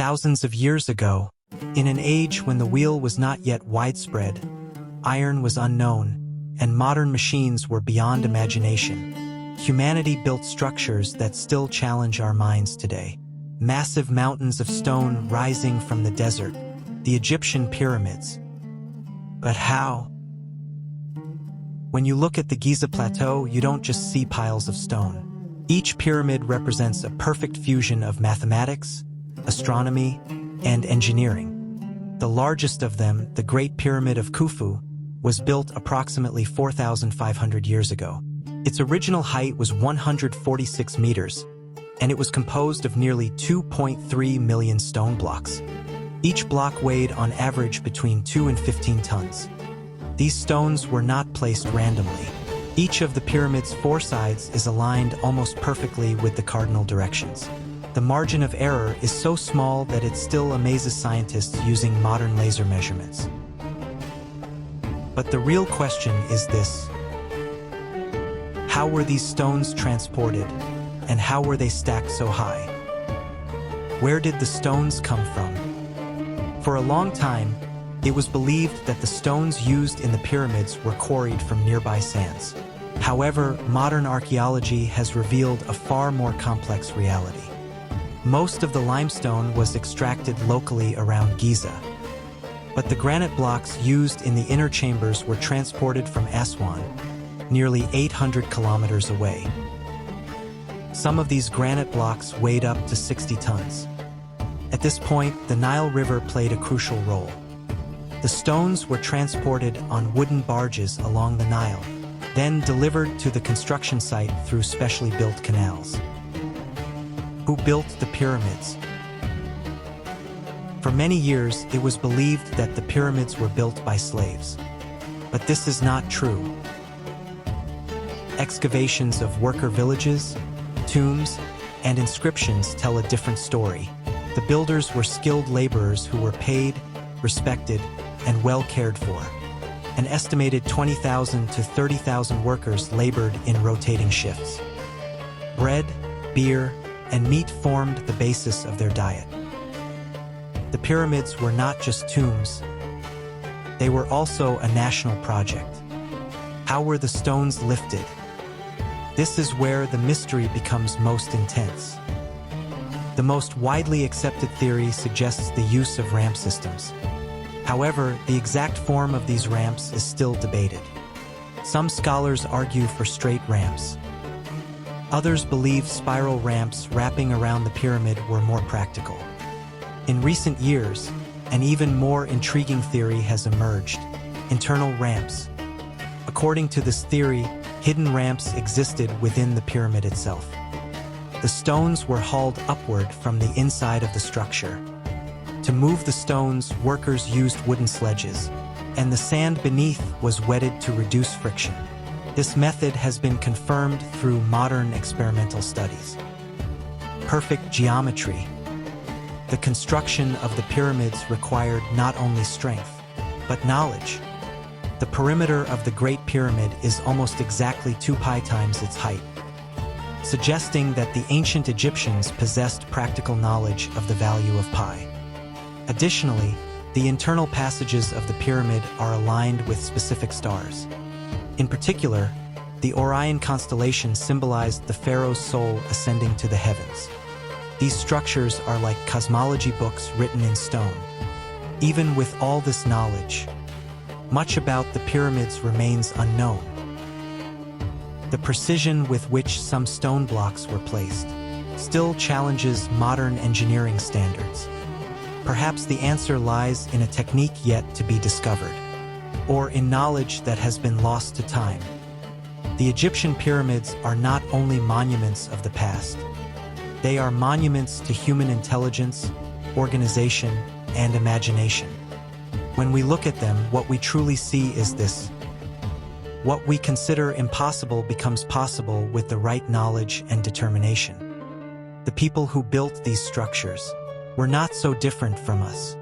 Thousands of years ago, in an age when the wheel was not yet widespread, iron was unknown, and modern machines were beyond imagination, humanity built structures that still challenge our minds today. Massive mountains of stone rising from the desert, the Egyptian pyramids. But how? When you look at the Giza Plateau, you don't just see piles of stone. Each pyramid represents a perfect fusion of mathematics, astronomy, and engineering. The largest of them, the Great Pyramid of Khufu, was built approximately 4,500 years ago. Its original height was 146 meters, and it was composed of nearly 2.3 million stone blocks. Each block weighed on average between 2 and 15 tons. These stones were not placed randomly. Each of the pyramid's 4 sides is aligned almost perfectly with the cardinal directions. The margin of error is so small that it still amazes scientists using modern laser measurements. But the real question is this: how were these stones transported, and how were they stacked so high? Where did the stones come from? For a long time, it was believed that the stones used in the pyramids were quarried from nearby sands. However, modern archaeology has revealed a far more complex reality. Most of the limestone was extracted locally around Giza, but the granite blocks used in the inner chambers were transported from Aswan, nearly 800 kilometers away. Some of these granite blocks weighed up to 60 tons. At this point, the Nile River played a crucial role. The stones were transported on wooden barges along the Nile, then delivered to the construction site through specially built canals. Who built the pyramids? For many years, it was believed that the pyramids were built by slaves. But this is not true. Excavations of worker villages, tombs, and inscriptions tell a different story. The builders were skilled laborers who were paid, respected, and well cared for. An estimated 20,000 to 30,000 workers labored in rotating shifts. Bread, beer, and meat formed the basis of their diet. The pyramids were not just tombs. They were also a national project. How were the stones lifted? This is where the mystery becomes most intense. The most widely accepted theory suggests the use of ramp systems. However, the exact form of these ramps is still debated. Some scholars argue for straight ramps. Others believe spiral ramps wrapping around the pyramid were more practical. In recent years, an even more intriguing theory has emerged: internal ramps. According to this theory, hidden ramps existed within the pyramid itself. The stones were hauled upward from the inside of the structure. To move the stones, workers used wooden sledges, and the sand beneath was wetted to reduce friction. This method has been confirmed through modern experimental studies. Perfect geometry. The construction of the pyramids required not only strength, but knowledge. The perimeter of the Great Pyramid is almost exactly 2 pi times its height, suggesting that the ancient Egyptians possessed practical knowledge of the value of pi. Additionally, the internal passages of the pyramid are aligned with specific stars. In particular, the Orion constellation symbolized the pharaoh's soul ascending to the heavens. These structures are like cosmology books written in stone. Even with all this knowledge, much about the pyramids remains unknown. The precision with which some stone blocks were placed still challenges modern engineering standards. Perhaps the answer lies in a technique yet to be discovered, or in knowledge that has been lost to time. The Egyptian pyramids are not only monuments of the past. They are monuments to human intelligence, organization, and imagination. When we look at them, what we truly see is this: what we consider impossible becomes possible with the right knowledge and determination. The people who built these structures were not so different from us.